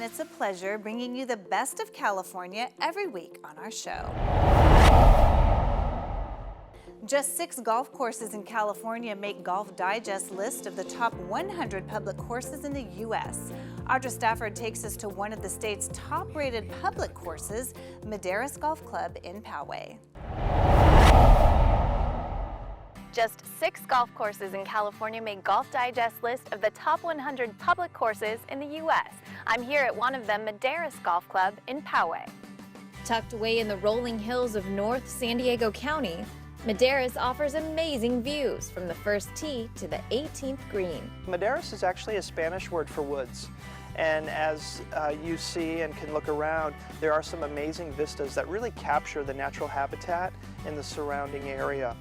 it's a pleasure bringing you the best of California every week on our show. Just 6 golf courses in California make Golf Digest's list of the top 100 public courses in the U.S. Audra Stafford takes us to one of the state's top-rated public courses, Madeiras Golf Club in Poway. Just 6 golf courses in California make Golf Digest's list of the top 100 public courses in the U.S. I'm here at one of them, Madeiras Golf Club in Poway. Tucked away in the rolling hills of North San Diego County, Madeiras offers amazing views from the first tee to the 18th green. Madeiras is actually a Spanish word for woods. And as you see and can look around, there are some amazing vistas that really capture the natural habitat in the surrounding area.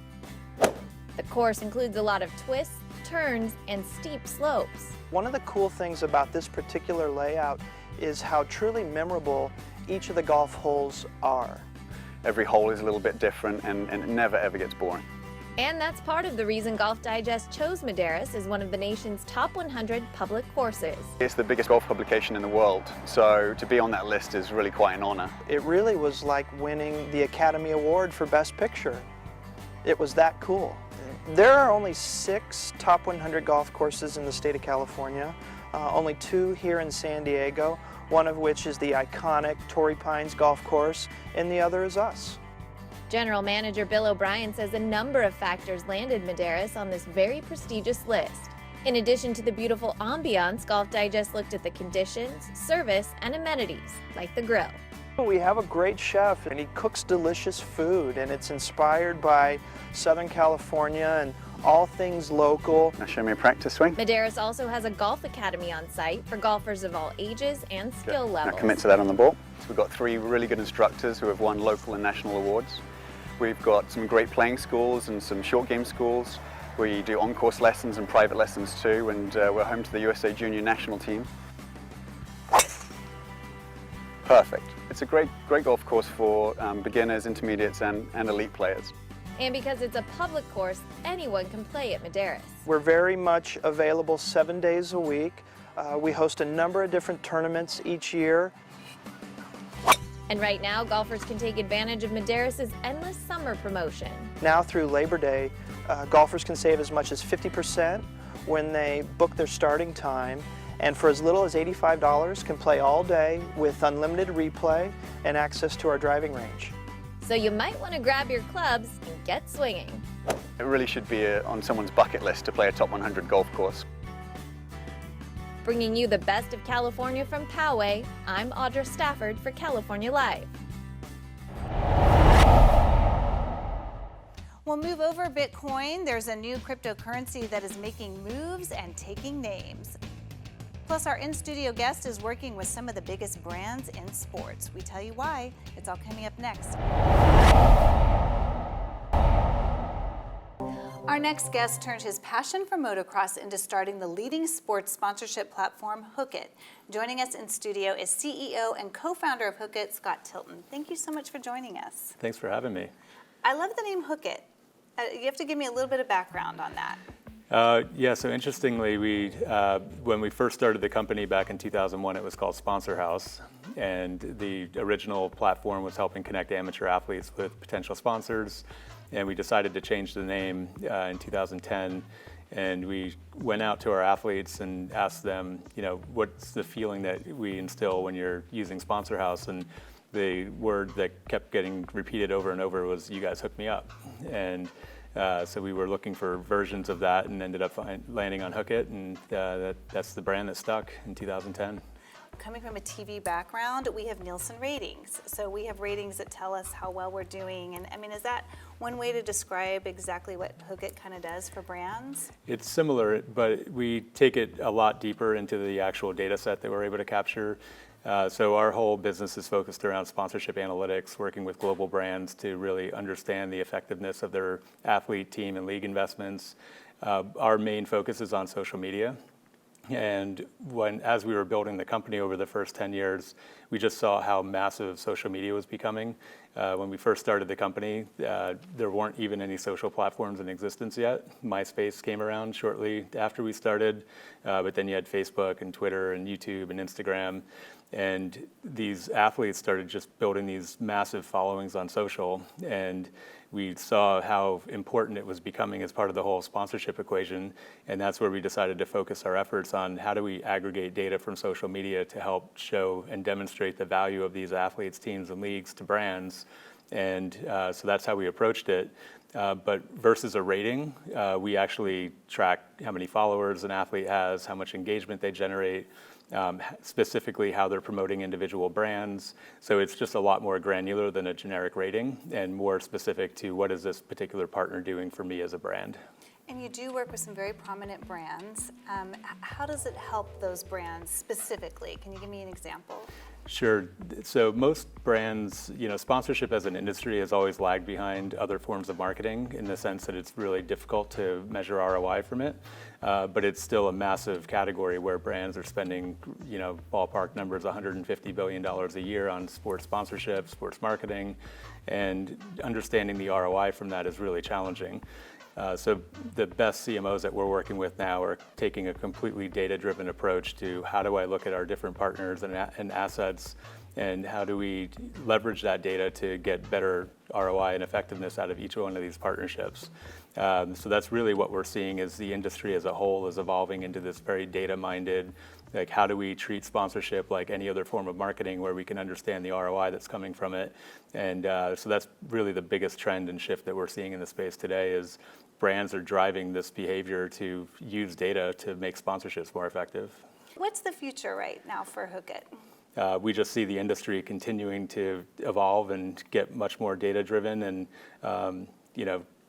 The course includes a lot of twists, turns, and steep slopes. One of the cool things about this particular layout is how truly memorable each of the golf holes are. Every hole is a little bit different and it never ever gets boring. And that's part of the reason Golf Digest chose Madeiras as one of the nation's top 100 public courses. It's the biggest golf publication in the world, so to be on that list is really quite an honor. It really was like winning the Academy Award for Best Picture. It was that cool. There are only 6 top 100 golf courses in the state of California, only 2 here in San Diego, one of which is the iconic Torrey Pines Golf Course, and the other is us. General Manager Bill O'Brien says a number of factors landed Madeiras on this very prestigious list. In addition to the beautiful ambiance, Golf Digest looked at the conditions, service, and amenities, like the grill. We have a great chef, and he cooks delicious food, and it's inspired by Southern California and all things local. Now show me a practice swing. Madeiras also has a golf academy on site for golfers of all ages and skill levels. Now commit to that on the ball. So we've got 3 really good instructors who have won local and national awards. We've got some great playing schools and some short game schools. We do on-course lessons and private lessons too, and we're home to the USA Junior National Team. Perfect. It's a great golf course for beginners, intermediates, and elite players. And because it's a public course, anyone can play at Madeiras. We're very much available 7 days a week. We host a number of different tournaments each year. And right now, golfers can take advantage of Madeiras' endless summer promotion. Now through Labor Day, golfers can save as much as 50% when they book their starting time, and for as little as $85 can play all day with unlimited replay and access to our driving range. So you might want to grab your clubs and get swinging. It really should be on someone's bucket list to play a top 100 golf course. Bringing you the best of California from Poway, I'm Audra Stafford for California Live. We'll move over Bitcoin. There's a new cryptocurrency that is making moves and taking names. Plus, our in-studio guest is working with some of the biggest brands in sports. We tell you why. It's all coming up next. Our next guest turned his passion for motocross into starting the leading sports sponsorship platform, Hook It. Joining us in studio is CEO and co-founder of Hook It, Scott Tilton. Thank you so much for joining us. Thanks for having me. I love the name Hook It. You have to give me a little bit of background on that. Yeah, so interestingly, when we first started the company back in 2001, it was called Sponsor House, and the original platform was helping connect amateur athletes with potential sponsors, and we decided to change the name in 2010, and we went out to our athletes and asked them, you know, what's the feeling that we instill when you're using Sponsor House, and the word that kept getting repeated over and over was, "You guys hook me up." And so we were looking for versions of that and ended up landing on Hook It, and that's the brand that stuck in 2010. Coming from a TV background, we have Nielsen ratings. So we have ratings that tell us how well we're doing. And I mean, is that one way to describe exactly what Hook It kind of does for brands? It's similar, but we take it a lot deeper into the actual data set that we're able to capture. So our whole business is focused around sponsorship analytics, working with global brands to really understand the effectiveness of their athlete, team, and league investments. Our main focus is on social media. And as we were building the company over the first 10 years, we just saw how massive social media was becoming. When we first started the company, there weren't even any social platforms in existence yet. MySpace came around shortly after we started, but then you had Facebook and Twitter and YouTube and Instagram. And these athletes started just building these massive followings on social, and we saw how important it was becoming as part of the whole sponsorship equation, and that's where we decided to focus our efforts on how do we aggregate data from social media to help show and demonstrate the value of these athletes, teams, and leagues to brands. And so that's how we approached it. But versus a rating, we actually track how many followers an athlete has, how much engagement they generate, specifically how they're promoting individual brands. So it's just a lot more granular than a generic rating and more specific to what is this particular partner doing for me as a brand. And you do work with some very prominent brands. How does it help those brands specifically? Can you give me an example? Sure. So most brands, sponsorship as an industry has always lagged behind other forms of marketing in the sense that it's really difficult to measure ROI from it. But it's still a massive category where brands are spending, ballpark numbers, $150 billion a year on sports sponsorship, sports marketing, and understanding the ROI from that is really challenging. So the best CMOs that we're working with now are taking a completely data-driven approach to how do I look at our different partners and assets, and how do we leverage that data to get better ROI and effectiveness out of each one of these partnerships. So that's really what we're seeing is the industry as a whole is evolving into this very data-minded, like how do we treat sponsorship like any other form of marketing where we can understand the ROI that's coming from it. And so that's really the biggest trend and shift that we're seeing in the space today is brands are driving this behavior to use data to make sponsorships more effective. What's the future right now for Hook It? We just see the industry continuing to evolve and get much more data-driven, and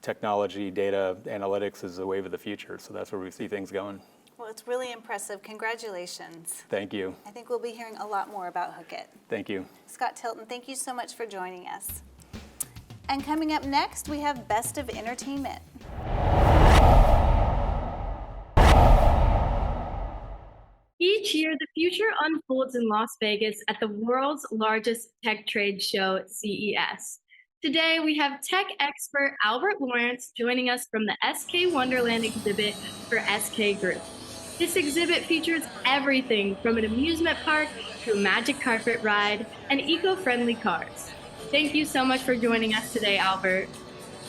technology, data, analytics is the wave of the future. So that's where we see things going. Well, it's really impressive. Congratulations. Thank you. I think we'll be hearing a lot more about Hook It. Thank you. Scott Tilton, thank you so much for joining us. And coming up next, we have Best of Entertainment. Each year, the future unfolds in Las Vegas at the world's largest tech trade show, CES. Today, we have tech expert Albert Lawrence joining us from the SK Wonderland exhibit for SK Group. This exhibit features everything from an amusement park to a magic carpet ride and eco-friendly cars. Thank you so much for joining us today, Albert.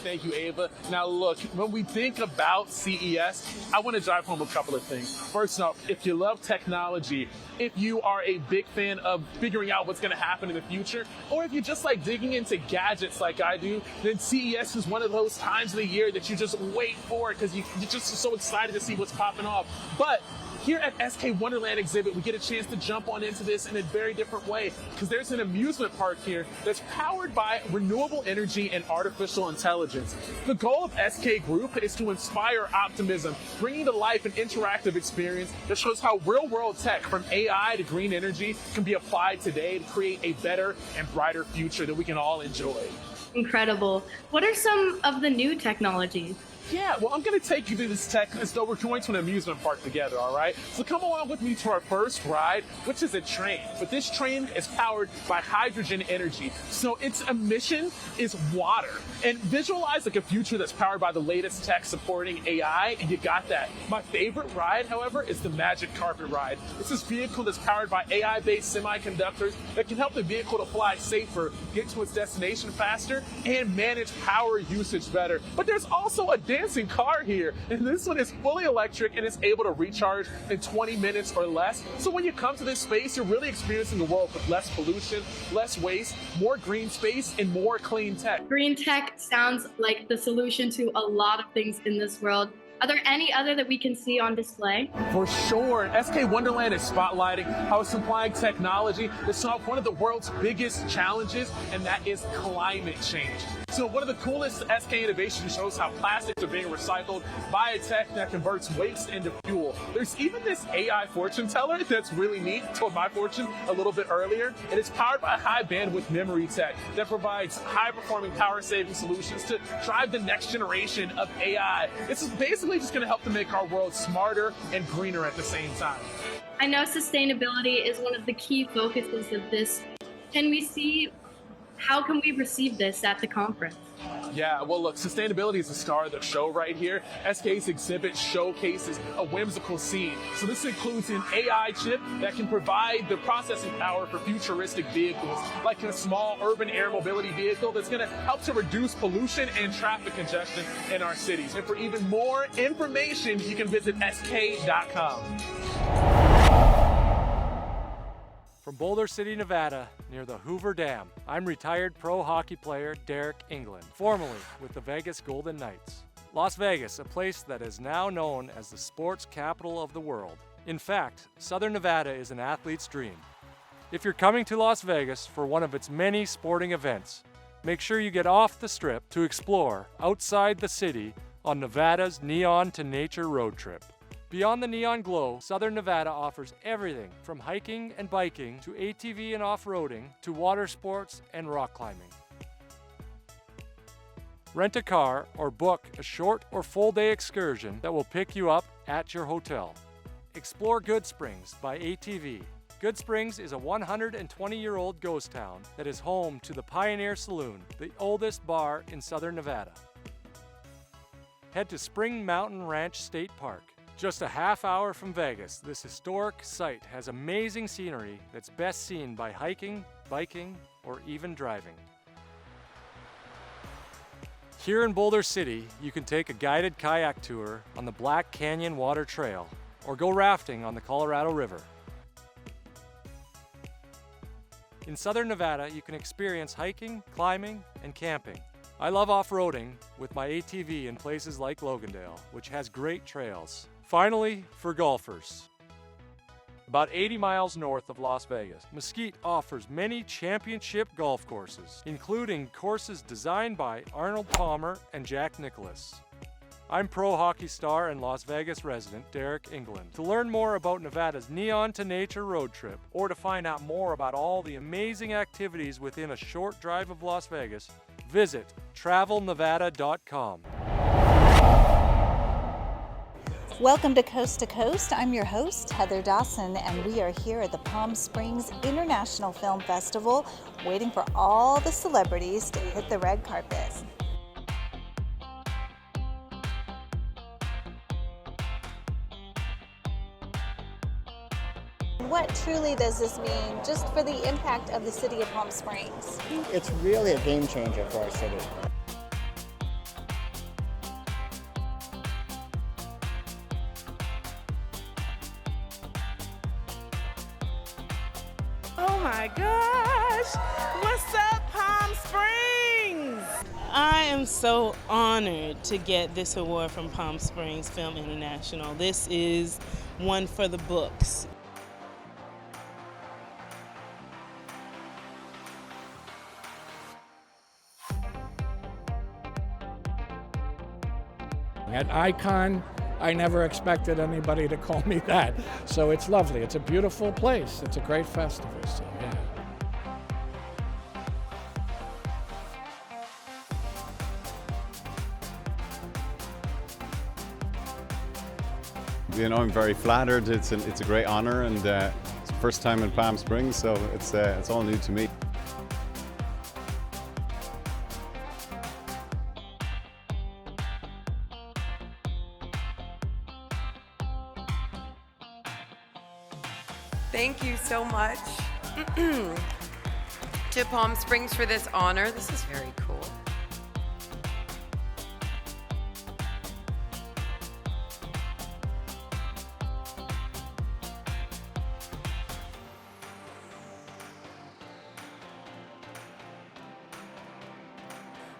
Thank you, Ava. Now look, when we think about CES, I want to drive home a couple of things. First off, if you love technology, if you are a big fan of figuring out what's going to happen in the future, or if you just like digging into gadgets like I do, then CES is one of those times of the year that you just wait for because you're just so excited to see what's popping off. But here at SK Wonderland exhibit, we get a chance to jump on into this in a very different way because there's an amusement park here that's powered by renewable energy and artificial intelligence. The goal of SK Group is to inspire optimism, bringing to life an interactive experience that shows how real-world tech from AI to green energy can be applied today to create a better and brighter future that we can all enjoy. Incredible. What are some of the new technologies? Yeah, well, I'm going to take you through this tech as though we're going to an amusement park together, all right? So come along with me to our first ride, which is a train. But this train is powered by hydrogen energy. So its emission is water. And visualize like a future that's powered by the latest tech supporting AI, and you got that. My favorite ride, however, is the Magic Carpet Ride. It's this vehicle that's powered by AI-based semiconductors that can help the vehicle to fly safer, get to its destination faster, and manage power usage better. But there's also a dancing car here, and this one is fully electric and is able to recharge in 20 minutes or less. So when you come to this space, you're really experiencing the world with less pollution, less waste, more green space, and more clean tech. Green tech sounds like the solution to a lot of things in this world. Are there any other that we can see on display? For sure. SK Wonderland is spotlighting how it's applying technology to solve one of the world's biggest challenges, and that is climate change. So one of the coolest SK innovations shows how plastics are being recycled by a tech that converts waste into fuel. There's even this AI fortune teller that's really neat, told my fortune a little bit earlier, and it's powered by high bandwidth memory tech that provides high performing power saving solutions to drive the next generation of AI. This is basically just going to help to make our world smarter and greener at the same time. I know sustainability is one of the key focuses of this. Can we see how can we receive this at the conference? Yeah, well, look, sustainability is the star of the show right here. SK's exhibit showcases a whimsical scene. So this includes an AI chip that can provide the processing power for futuristic vehicles, like a small urban air mobility vehicle that's going to help to reduce pollution and traffic congestion in our cities. And for even more information, you can visit sk.com. From Boulder City, Nevada, near the Hoover Dam, I'm retired pro hockey player Derek England, formerly with the Vegas Golden Knights. Las Vegas, a place that is now known as the sports capital of the world. In fact, Southern Nevada is an athlete's dream. If you're coming to Las Vegas for one of its many sporting events, make sure you get off the Strip to explore outside the city on Nevada's Neon to Nature road trip. Beyond the neon glow, Southern Nevada offers everything from hiking and biking to ATV and off-roading to water sports and rock climbing. Rent a car or book a short or full-day excursion that will pick you up at your hotel. Explore Good Springs by ATV. Good Springs is a 120-year-old ghost town that is home to the Pioneer Saloon, the oldest bar in Southern Nevada. Head to Spring Mountain Ranch State Park. Just a half hour from Vegas, this historic site has amazing scenery that's best seen by hiking, biking, or even driving. Here in Boulder City, you can take a guided kayak tour on the Black Canyon Water Trail or go rafting on the Colorado River. In Southern Nevada, you can experience hiking, climbing, and camping. I love off-roading with my ATV in places like Logandale, which has great trails. Finally, for golfers. About 80 miles north of Las Vegas, Mesquite offers many championship golf courses, including courses designed by Arnold Palmer and Jack Nicklaus. I'm pro hockey star and Las Vegas resident Derek England. To learn more about Nevada's Neon to Nature road trip, or to find out more about all the amazing activities within a short drive of Las Vegas, visit travelnevada.com. Welcome to Coast. I'm your host, Heather Dawson, and we are here at the Palm Springs International Film Festival, waiting for all the celebrities to hit the red carpet. What truly does this mean just for the impact of the city of Palm Springs? It's really a game changer for our city. Oh my gosh! What's up, Palm Springs? I am so honored to get this award from Palm Springs Film International. This is one for the books. At Icon, I never expected anybody to call me that. So it's lovely. It's a beautiful place. It's a great festival. So yeah. You know, I'm very flattered. It's a great honor, and it's the first time in Palm Springs, so it's all new to me. Thank you so much to Palm Springs for this honor. This is very cool.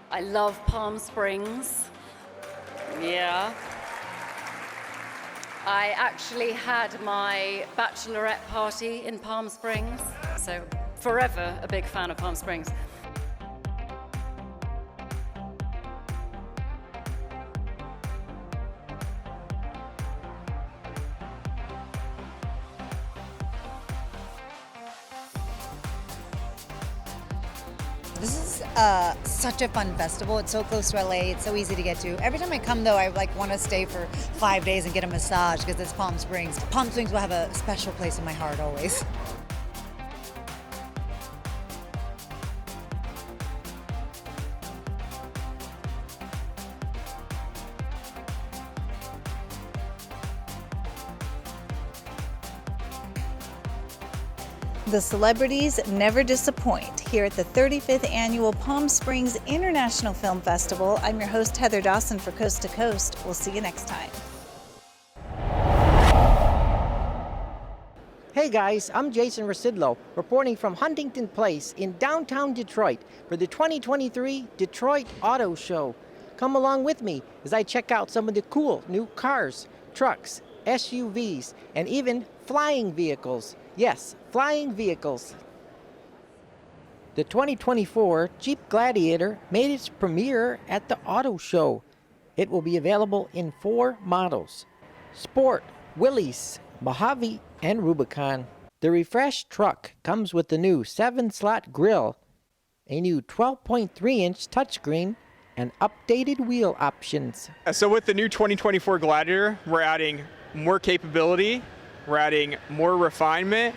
I love Palm Springs. Yeah. I actually had my bachelorette party in Palm Springs, so forever a big fan of Palm Springs. This is such a fun festival. It's so close to LA. It's so easy to get to. Every time I come, though, I want to stay for 5 days and get a massage because it's Palm Springs. Palm Springs will have a special place in my heart always. The celebrities never disappoint. Here at the 35th Annual Palm Springs International Film Festival, I'm your host, Heather Dawson for Coast to Coast. We'll see you next time. Hey guys, I'm Jason Rasidlo, reporting from Huntington Place in downtown Detroit for the 2023 Detroit Auto Show. Come along with me as I check out some of the cool new cars, trucks, SUVs, and even flying vehicles. Yes, flying vehicles. The 2024 Jeep Gladiator made its premiere at the auto show. It will be available in 4 models: Sport, Willys, Mojave, and Rubicon. The refreshed truck comes with the new 7-slot grille, a new 12.3-inch touchscreen, and updated wheel options. So with the new 2024 Gladiator, we're adding more capability, we're adding more refinement,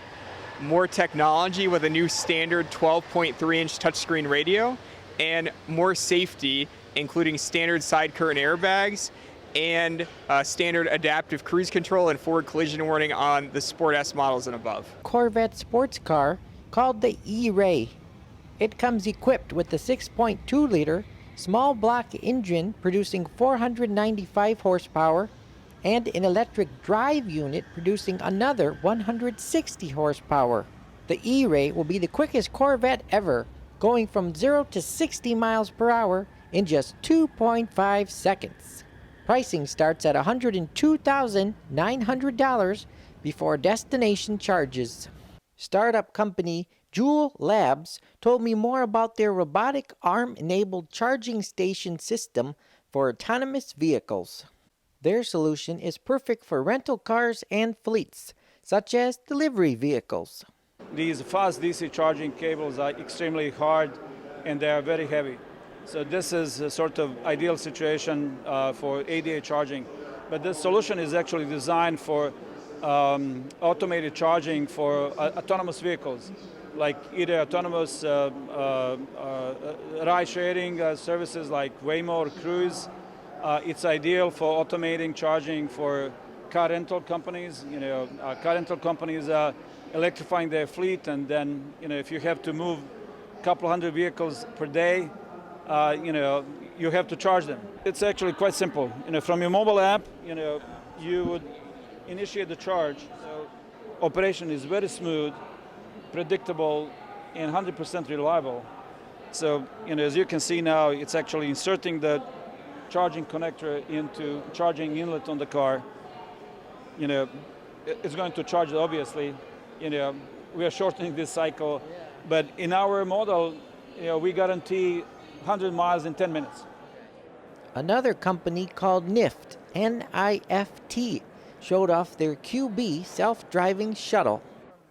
more technology with a new standard 12.3-inch touchscreen radio, and more safety, including standard side curtain airbags and standard adaptive cruise control and forward collision warning on the Sport S models and above. Corvette sports car called the E-Ray. It comes equipped with the 6.2-liter small block engine producing 495 horsepower and an electric drive unit producing another 160 horsepower. The E-Ray will be the quickest Corvette ever, going from 0 to 60 miles per hour in just 2.5 seconds. Pricing starts at $102,900 before destination charges. Startup company Joule Labs told me more about their robotic arm-enabled charging station system for autonomous vehicles. Their solution is perfect for rental cars and fleets, such as delivery vehicles. These fast DC charging cables are extremely hard and they are very heavy. So this is a sort of ideal situation for ADA charging. But this solution is actually designed for automated charging for autonomous vehicles, like either autonomous ride-sharing services like Waymo or Cruise. It's ideal for automating charging for car rental companies. Car rental companies are electrifying their fleet, and then if you have to move a couple hundred vehicles per day, you have to charge them. It's actually quite simple. From your mobile app, you would initiate the charge. So operation is very smooth, predictable, and 100% reliable. So as you can see now, it's actually inserting the charging connector into charging inlet on the car. It's going to charge it, obviously. We are shortening this cycle, but in our model, we guarantee 100 miles in 10 minutes. Another company called NIFT, N-I-F-T, showed off their QB self-driving shuttle.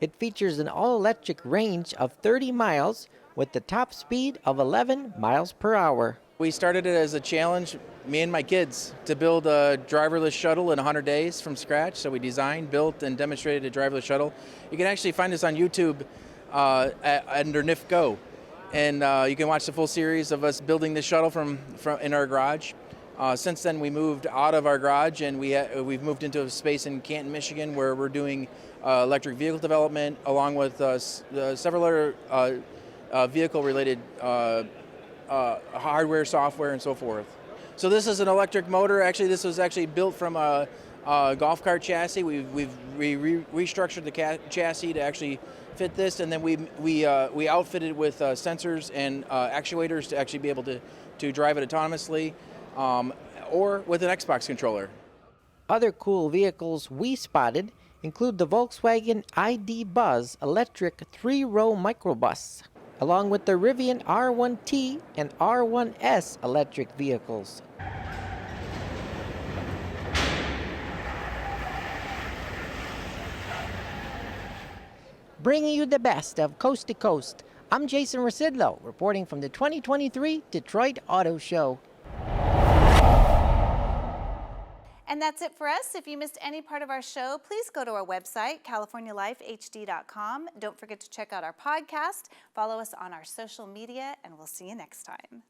It features an all-electric range of 30 miles with the top speed of 11 miles per hour. We started it as a challenge, me and my kids, to build a driverless shuttle in 100 days from scratch. So we designed, built, and demonstrated a driverless shuttle. You can actually find us on YouTube under NIFT Go. And you can watch the full series of us building this shuttle from in our garage. Since then, we moved out of our garage and we've moved into a space in Canton, Michigan, where we're doing electric vehicle development along with several other vehicle-related hardware, software, and so forth. So this is an electric motor. Actually, this was actually built from a golf cart chassis. We've restructured the chassis to actually fit this, and then we outfitted it with sensors and actuators to actually be able to drive it autonomously or with an Xbox controller. Other cool vehicles we spotted include the Volkswagen ID Buzz electric 3-row microbus, along with the Rivian R1T and R1S electric vehicles. Bringing you the best of Coast to Coast, I'm Jason Rasidlo, reporting from the 2023 Detroit Auto Show. And that's it for us. If you missed any part of our show, please go to our website, californialifehd.com. Don't forget to check out our podcast, follow us on our social media, and we'll see you next time.